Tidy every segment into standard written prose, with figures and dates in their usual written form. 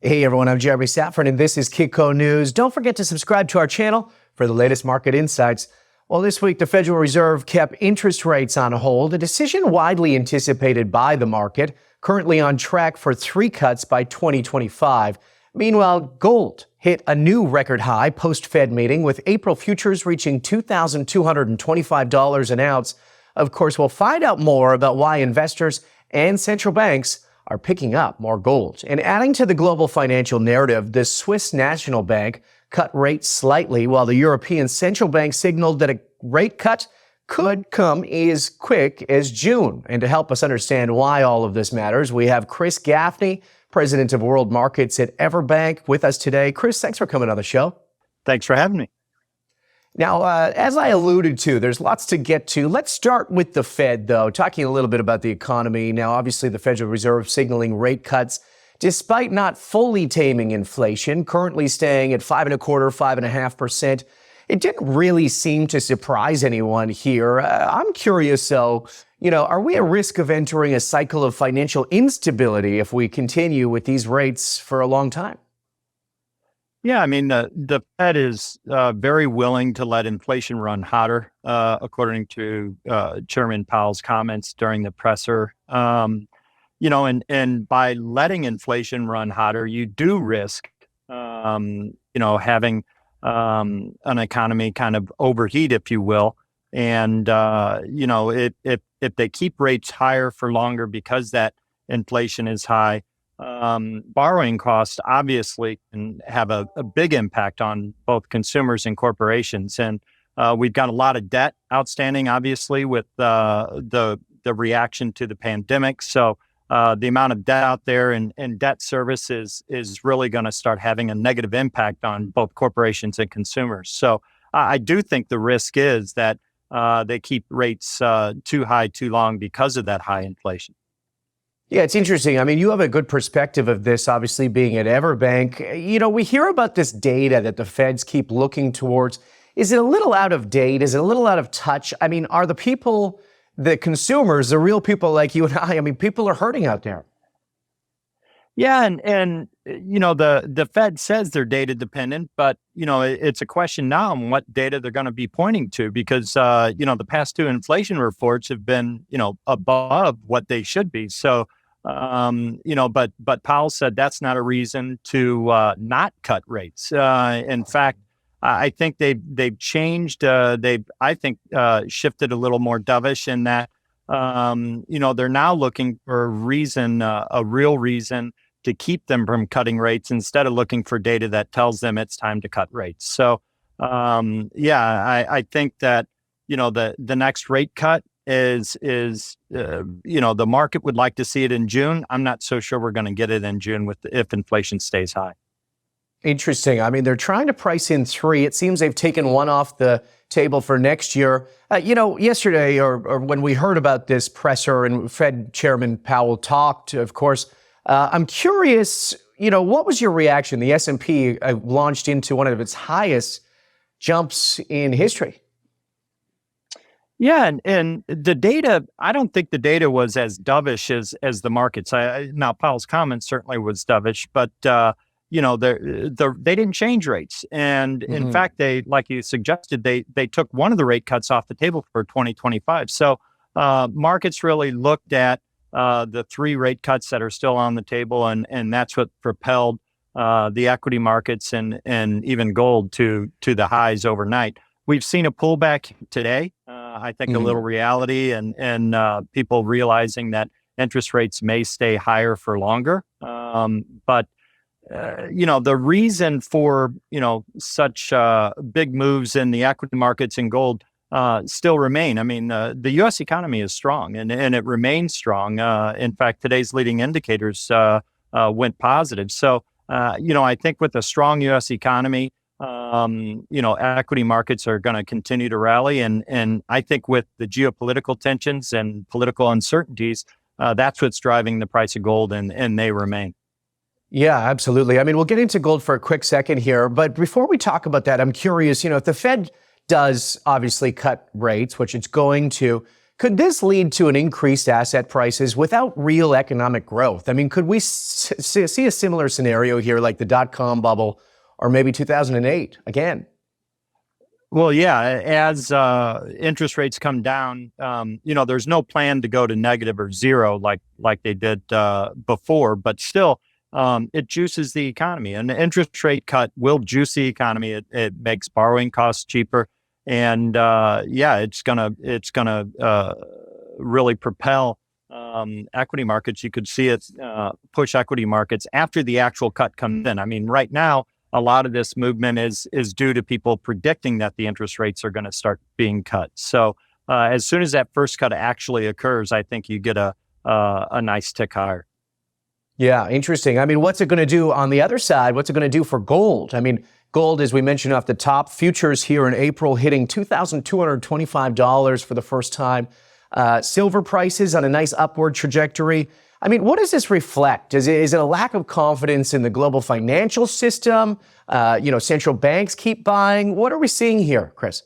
Hey everyone, I'm Szafron and this is Kitco News. Don't forget to subscribe to our channel for the latest market insights. Well, this week the Federal Reserve kept interest rates on hold, a decision widely anticipated by the market, currently on track for 3 cuts by 2025. Meanwhile, gold hit a new record high post-Fed meeting, with April futures reaching $2,225 an ounce. Of course, we'll find out more about why investors and central banks are picking up more gold. And adding to the global financial narrative, the Swiss National Bank cut rates slightly, while the European Central Bank signaled that a rate cut could come as quick as June. And to help us understand why all of this matters, we have Chris Gaffney, president of world markets at EverBank, with us today. Chris, thanks for coming on the show. Thanks for having me. Now, as I alluded to, there's lots to get to. Let's start with the Fed, though, talking a little bit about the economy. Now, obviously, the Federal Reserve signaling rate cuts, despite not fully taming inflation, currently staying at 5.25%, 5.5%. It didn't really seem to surprise anyone here. I'm curious, though, are we at risk of entering a cycle of financial instability if we continue with these rates for a long time? Yeah, I mean, the Fed is very willing to let inflation run hotter, according to Chairman Powell's comments during the presser. And by letting inflation run hotter, you do risk, having an economy kind of overheat, if you will. And, if they keep rates higher for longer because that inflation is high, borrowing costs obviously can have a big impact on both consumers and corporations. And we've got a lot of debt outstanding, obviously, with the reaction to the pandemic. So the amount of debt out there and debt service is really going to start having a negative impact on both corporations and consumers. So I do think the risk is that they keep rates too high too long because of that high inflation. Yeah, it's interesting. I mean, you have a good perspective of this, obviously, being at EverBank. We hear about this data that the Feds keep looking towards. Is it a little out of date? Is it a little out of touch? I mean, are the people, the consumers, the real people like you and I mean, people are hurting out there. Yeah, and the Fed says they're data dependent, but, it's a question now on what data they're going to be pointing to, because, the past 2 inflation reports have been, above what they should be. So, but Powell said that's not a reason to not cut rates. In fact, I think they've changed. They've shifted a little more dovish in that. They're now looking for a reason, a real reason to keep them from cutting rates, instead of looking for data that tells them it's time to cut rates. So, I think that the next rate cut is the market would like to see it in June. I'm not so sure we're going to get it in June if inflation stays high. Interesting. I mean, they're trying to price in 3. It seems they've taken 1 off the table for next year. Yesterday, or when we heard about this presser and Fed Chairman Powell talked, of course, I'm curious, what was your reaction? The S&P launched into one of its highest jumps in history. Yeah, and the data, I don't think the data was as dovish as the markets. Now, Powell's comments certainly was dovish, but they didn't change rates. And in fact, they, like you suggested, they took one of the rate cuts off the table for 2025. So markets really looked at the 3 rate cuts that are still on the table, and that's what propelled the equity markets and even gold to the highs overnight. We've seen a pullback today. I think a little reality and people realizing that interest rates may stay higher for longer. But the reason for such big moves in the equity markets and gold still remain. I mean, the U.S. economy is strong, and it remains strong. In fact, today's leading indicators went positive. So, I think with a strong U.S. economy, equity markets are going to continue to rally. And I think with the geopolitical tensions and political uncertainties, that's what's driving the price of gold, and they remain. Yeah, absolutely. I mean, we'll get into gold for a quick second here. But before we talk about that, I'm curious, if the Fed does obviously cut rates, which it's going to, Could this lead to an increased asset prices without real economic growth? I mean, could we see a similar scenario here like the dot-com bubble or maybe 2008 again? Well, yeah, as interest rates come down, there's no plan to go to negative or zero like they did before, but still, it juices the economy. An interest rate cut will juice the economy. It makes borrowing costs cheaper, and it's gonna really propel equity markets. You could see it push equity markets after the actual cut comes in. I mean, right now, a lot of this movement is due to people predicting that the interest rates are going to start being cut. So as soon as that first cut actually occurs, I think you get a nice tick higher. Yeah, interesting. I mean, what's it going to do on the other side? What's it going to do for gold? I mean, gold, as we mentioned off the top, futures here in April hitting $2,225 for the first time. Silver prices on a nice upward trajectory. I mean, what does this reflect? Is it a lack of confidence in the global financial system? Central banks keep buying. What are we seeing here, Chris?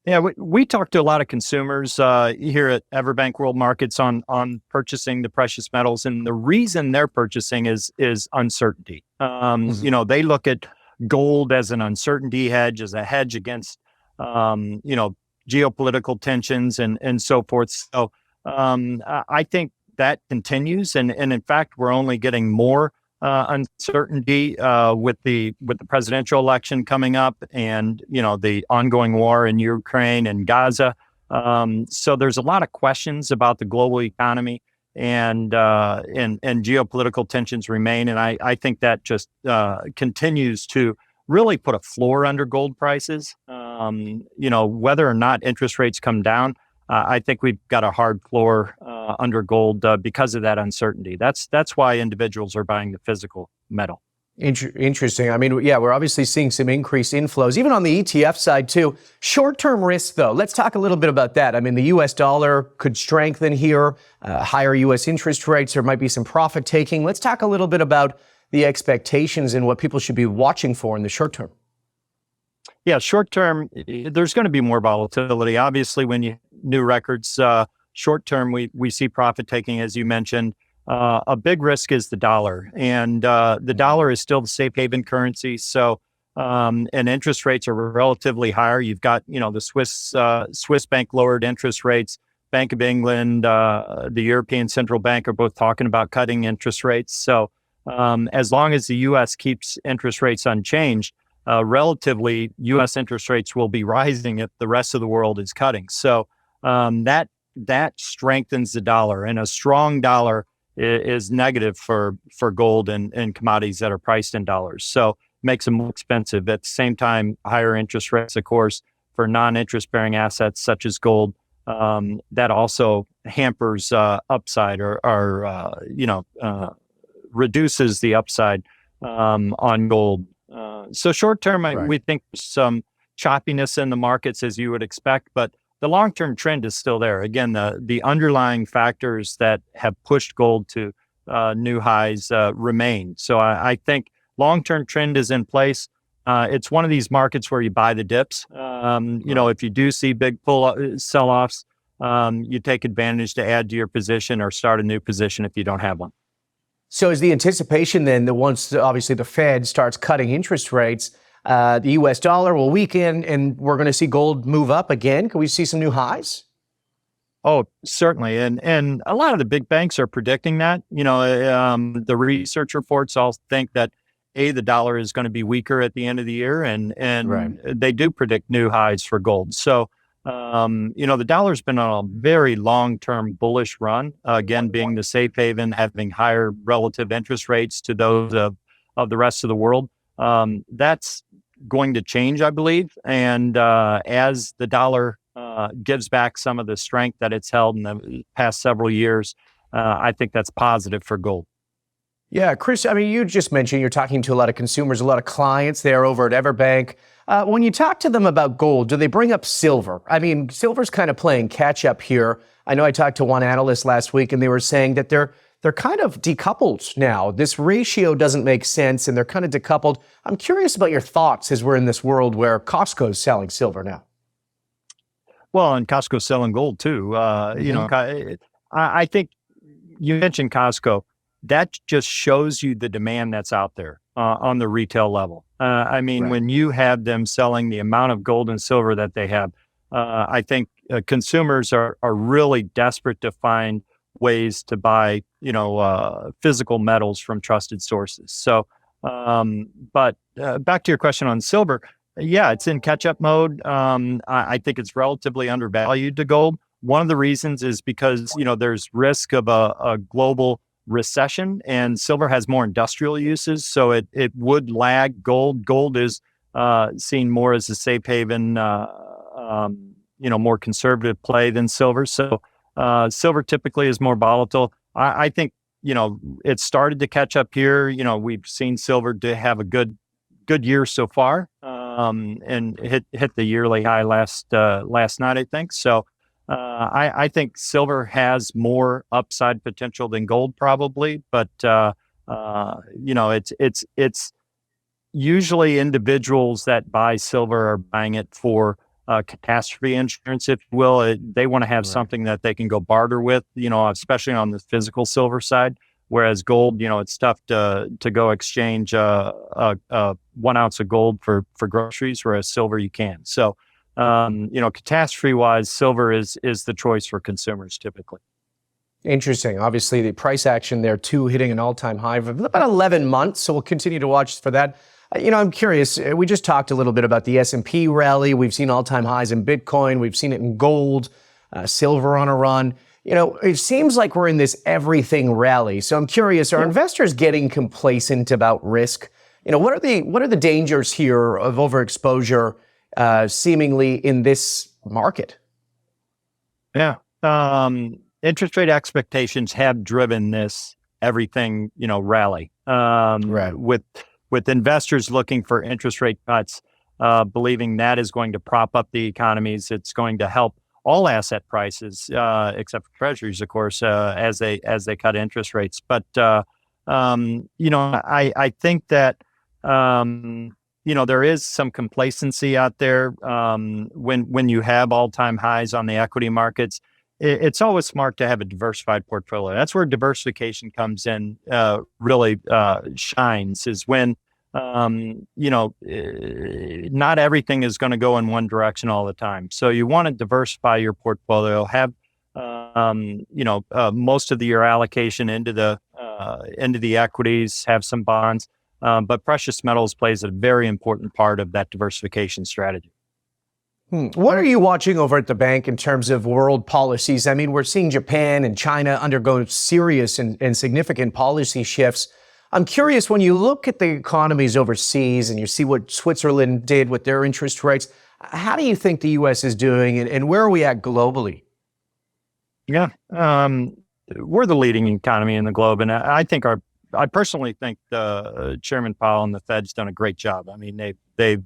Yeah, we talk to a lot of consumers here at EverBank World Markets on purchasing the precious metals, and the reason they're purchasing is uncertainty. They look at gold as an uncertainty hedge, as a hedge against geopolitical tensions and so forth. So I think that continues, and in fact, we're only getting more uncertainty with the presidential election coming up, and the ongoing war in Ukraine and Gaza. So there's a lot of questions about the global economy, and geopolitical tensions remain, and I think that just continues to really put a floor under gold prices. Whether or not interest rates come down, I think we've got a hard floor under gold because of that uncertainty. That's why individuals are buying the physical metal. Interesting. I mean, yeah, we're obviously seeing some increased inflows, even on the ETF side too. Short-term risk, though, let's talk a little bit about that. I mean, the U.S. dollar could strengthen here, higher U.S. interest rates. There might be some profit taking. Let's talk a little bit about the expectations and what people should be watching for in the short term. Yeah, short term, there's going to be more volatility. Obviously, when you new records, short term, we see profit taking, as you mentioned. A big risk is the dollar, and the dollar is still the safe haven currency. So, and interest rates are relatively higher. You've got, the Swiss bank lowered interest rates. Bank of England, the European Central Bank are both talking about cutting interest rates. So, as long as the U.S. keeps interest rates unchanged, relatively, U.S. interest rates will be rising if the rest of the world is cutting. So that strengthens the dollar, and a strong dollar is negative for gold and commodities that are priced in dollars. So makes them more expensive. At the same time, higher interest rates, of course, for non-interest bearing assets such as gold, that also hampers upside or reduces the upside on gold. So short term, Right. we think some choppiness in the markets as you would expect, but the long-term trend is still there. Again, the underlying factors that have pushed gold to new highs remain. So I think long-term trend is in place. It's one of these markets where you buy the dips. If you do see big sell-offs, you take advantage to add to your position or start a new position if you don't have one. So is the anticipation then that once obviously the Fed starts cutting interest rates, the U.S. dollar will weaken and we're going to see gold move up again? Can we see some new highs? Oh, certainly. And a lot of the big banks are predicting that. The research reports all think that the dollar is going to be weaker at the end of the year, and Right. they do predict new highs for gold. So, the dollar's been on a very long-term bullish run, again, being the safe haven, having higher relative interest rates to those of the rest of the world. That's going to change, I believe. And as the dollar gives back some of the strength that it's held in the past several years, I think that's positive for gold. Yeah, Chris, I mean, you just mentioned you're talking to a lot of consumers, a lot of clients there over at EverBank. When you talk to them about gold, do they bring up silver? I mean, silver's kind of playing catch up here. I know I talked to one analyst last week and they were saying that they're kind of decoupled now. This ratio doesn't make sense and they're kind of decoupled. I'm curious about your thoughts as we're in this world where Costco's selling silver now. Well, and Costco's selling gold too. I think you mentioned Costco. That just shows you the demand that's out there on the retail level. Right. When you have them selling the amount of gold and silver that they have, I think consumers are really desperate to find ways to buy, physical metals from trusted sources. So, but back to your question on silver, yeah, it's in catch-up mode. I think it's relatively undervalued to gold. One of the reasons is because, there's risk of a global recession, and silver has more industrial uses, so it would lag gold. Gold is seen more as a safe haven, more conservative play than silver. So silver typically is more volatile. I think, it started to catch up here. We've seen silver to have a good year so far, and hit the yearly high last night, I think. So I think silver has more upside potential than gold, probably, but it's usually individuals that buy silver are buying it for catastrophe insurance, if you will. They want to have something that they can go barter with, especially on the physical silver side. Whereas gold, it's tough to go exchange 1 ounce of gold for groceries, whereas silver you can. So, catastrophe wise, silver is the choice for consumers typically. Interesting. Obviously, the price action there too, hitting an all-time high for about 11 months. So we'll continue to watch for that. I'm curious. We just talked a little bit about the S&P rally. We've seen all-time highs in Bitcoin. We've seen it in gold, silver on a run. It seems like we're in this everything rally. So I'm curious, are investors getting complacent about risk? What are the dangers here of overexposure seemingly in this market? Yeah. Interest rate expectations have driven this everything, rally. Right. With investors looking for interest rate cuts, believing that is going to prop up the economies. It's going to help all asset prices, except for treasuries, of course, as they cut interest rates. But I think that there is some complacency out there when you have all-time highs on the equity markets. It's always smart to have a diversified portfolio. That's where diversification comes in, really shines, is when not everything is going to go in one direction all the time. So you want to diversify your portfolio, have most of your allocation into the equities, have some bonds, but precious metals plays a very important part of that diversification strategy. What are you watching over at the bank in terms of world policies? We're seeing Japan and China undergo serious and significant policy shifts. I'm curious, when you look at the economies overseas and you see what Switzerland did with their interest rates, how do you think the U.S. is doing, and where are we at globally? Yeah, we're the leading economy in the globe, and I personally think Chairman Powell and the Fed's done a great job. They've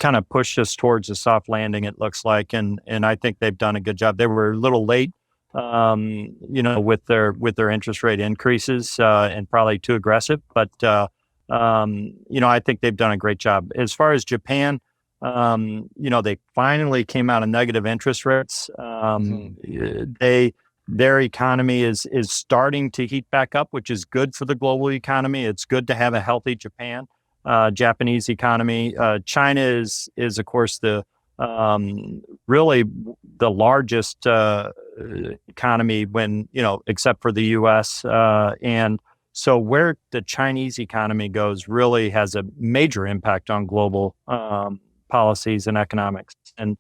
kind of pushed us towards a soft landing, it looks like, and I think they've done a good job. They were a little late, with their interest rate increases, and probably too aggressive, but I think they've done a great job. As far as Japan, they finally came out of negative interest rates. Their economy is starting to heat back up, which is good for the global economy. It's good to have a healthy Japanese economy. China is of course the really the largest economy when except for the U.S. And so where the Chinese economy goes really has a major impact on global policies and economics. And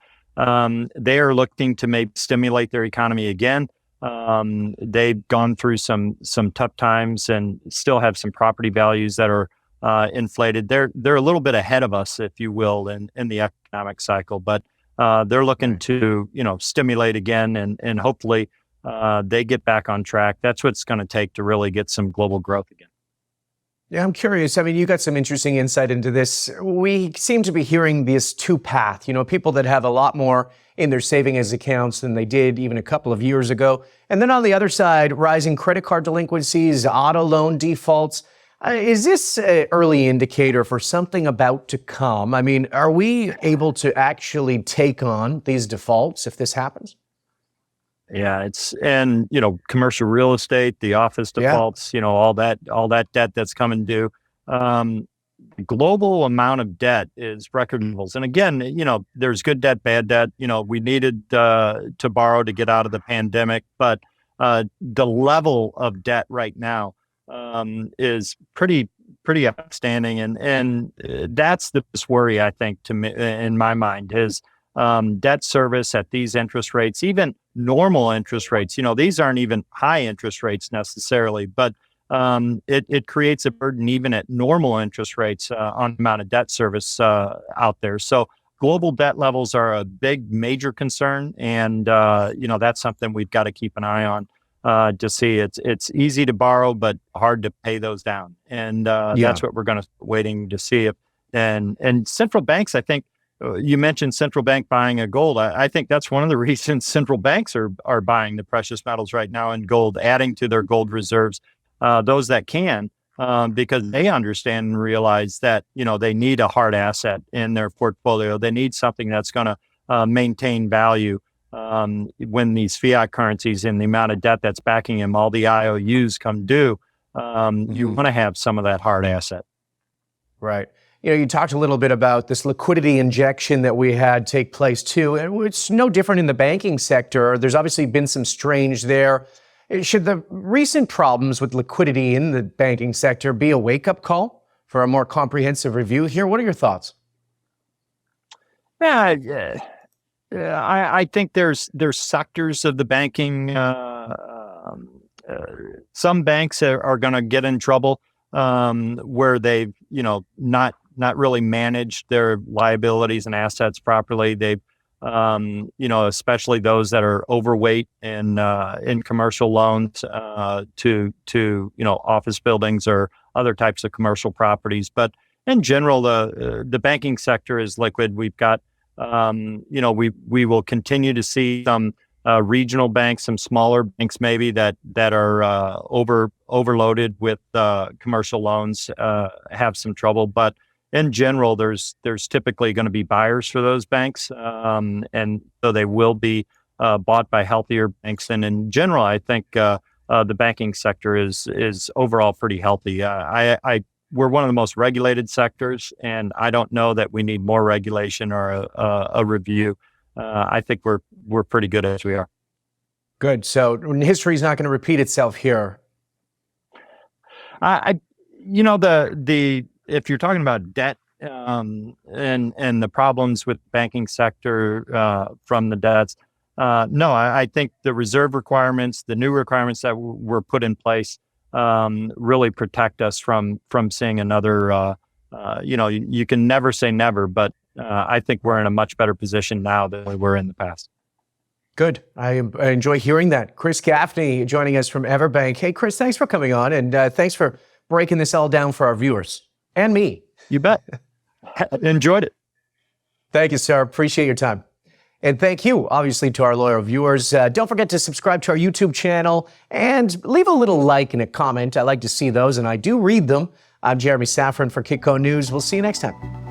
they are looking to maybe stimulate their economy again. They've gone through some tough times and still have some property values that are inflated. They're a little bit ahead of us, if you will, in the economic cycle, but they're looking to stimulate again, and hopefully they get back on track. That's what it's going to take to really get some global growth again. Yeah, I'm curious. You got some interesting insight into this. We seem to be hearing this two-path, people that have a lot more in their savings accounts than they did even a couple of years ago. And then on the other side, rising credit card delinquencies, auto loan defaults. Is this an early indicator for something about to come? I mean, are we able to actually take on these defaults if this happens? Yeah, and commercial real estate, the office Yeah. defaults, all that debt that's coming due. Um, Global amount of debt is record levels. And again, there's good debt, bad debt. We needed to borrow to get out of the pandemic, but the level of debt right now is pretty outstanding, and that's the biggest worry, I think, to me, in my mind, is debt service at these interest rates, even normal interest rates. These aren't even high interest rates necessarily, but it creates a burden even at normal interest rates on the amount of debt service out there. So global debt levels are a big, major concern, and that's something we've got to keep an eye on to see. It's easy to borrow, but hard to pay those down, and that's what we're going to waiting to see. If and central banks, I think. You mentioned central bank buying a gold. I think that's one of the reasons central banks are buying the precious metals right now and gold, adding to their gold reserves. Those that can, because they understand and realize that they need a hard asset in their portfolio. They need something that's going to maintain value when these fiat currencies and the amount of debt that's backing them, all the IOUs come due. You want to have some of that hard asset. Right. You talked a little bit about this liquidity injection that we had take place too, and it's no different in the banking sector. There's obviously been some strange there. Should the recent problems with liquidity in the banking sector be a wake-up call for a more comprehensive review here? What are your thoughts? Yeah, I think there's sectors of the banking. Some banks are going to get in trouble where they've not really managed their liabilities and assets properly. They've especially those that are overweight in commercial loans to office buildings or other types of commercial properties. But in general, the banking sector is liquid. We've got we will continue to see some regional banks, some smaller banks maybe that are overloaded with commercial loans have some trouble. But in general, there's typically going to be buyers for those banks, and so they will be bought by healthier banks. And in general, I think the banking sector is overall pretty healthy. We're one of the most regulated sectors, and I don't know that we need more regulation or a review. I think we're pretty good as we are. Good. So history is not going to repeat itself here. If you're talking about debt and the problems with the banking sector from the debts, no, I think the reserve requirements, the new requirements that were put in place, really protect us from seeing another. You can never say never, but I think we're in a much better position now than we were in the past. Good. I enjoy hearing that. Chris Gaffney joining us from EverBank. Hey, Chris, thanks for coming on, and thanks for breaking this all down for our viewers and me. You bet. Enjoyed it. Thank you, sir. Appreciate your time. And thank you, obviously, to our loyal viewers. Don't forget to subscribe to our YouTube channel and leave a little like and a comment. I like to see those, and I do read them. I'm Jeremy Szafron for Kitco News. We'll see you next time.